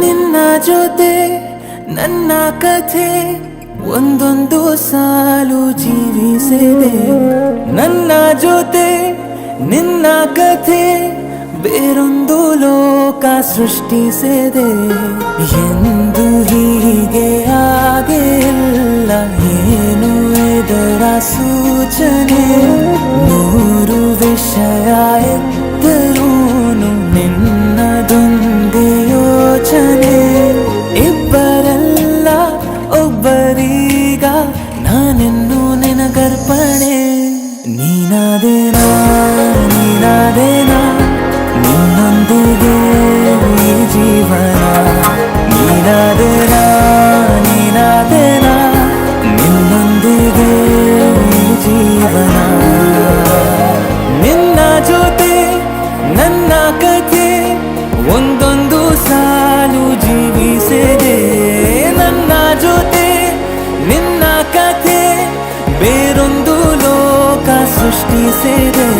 ನಿನ್ನ ಜೊತೆ ನನ್ನ ಕಥೆ ಒಂದೊಂದು ಸಾಲು ಜೀವಿಸಿದೆ. ನನ್ನ ಜೊತೆ ನಿನ್ನ ಕಥೆ ಬೇರೊಂದು ಲೋಕ ಸೃಷ್ಟಿಸಿದೆ. ಎಂದು ಹೀಗೆ ಆಗಿಲ್ಲ, ಏನು ಇದರ ಸೂಚನೆ? ನೂರು ವಿಷಯ ಇದ್ದರೂನು ನಿನ್ನದೊಂದೇ ಯೋಚನೆ. ಇಬ್ಬರಲ್ಲ ಒಬ್ಬರೀಗ ನಾನೆನ್ನು ನಿನಗರ್ಪಣೆ. ನೀನಾದೇನಾ ನೀನಾದೇನಾ ನಿನ್ನೊಂದಿಗೆ ಈ ಜೀವನ. ನೀನಾದೇನಾ ನೀನಾದೇನಾ ನಿನ್ನೊಂದಿಗೆ ಈ ಜೀವನ. ನಿನ್ನ ಜೊತೆ ನನ್ನ ಕಥೆ ಒಂದೊಂದು ಸಾಲು ಜೀವಿಸಿದೆ. ನನ್ನ ಜೊತೆ ನಿನ್ನ ಕಥೆ ಬೇರೊಂದು ಲೋಕ ಸೃಷ್ಟಿಸಿದೆ.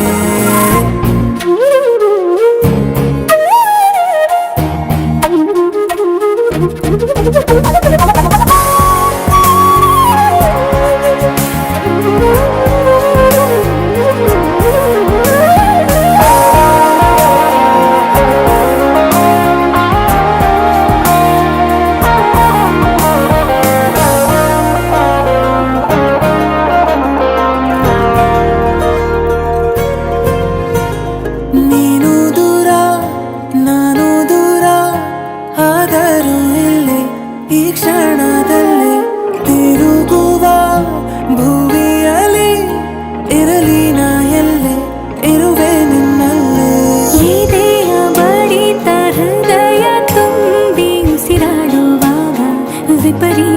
ನೀನು ದೂರ ನಾನು ದೂರ ಆದರೂ ಇಲ್ಲಿ ಈ ಕ್ಷಣದಲ್ಲಿ ತಿರುಗುವ ಭುವಿಯಲ್ಲಿ ಇರಲಿ ನಾ ಎಲ್ಲೆ ಇರುವೆ ನಿನ್ನಲ್ಲೇ. ಎದೆಯ ಬಡಿತ ಹೃದಯ ತುಂಬಿ ಉಸಿರಾಡುವಾಗ ವಿಪರೀತ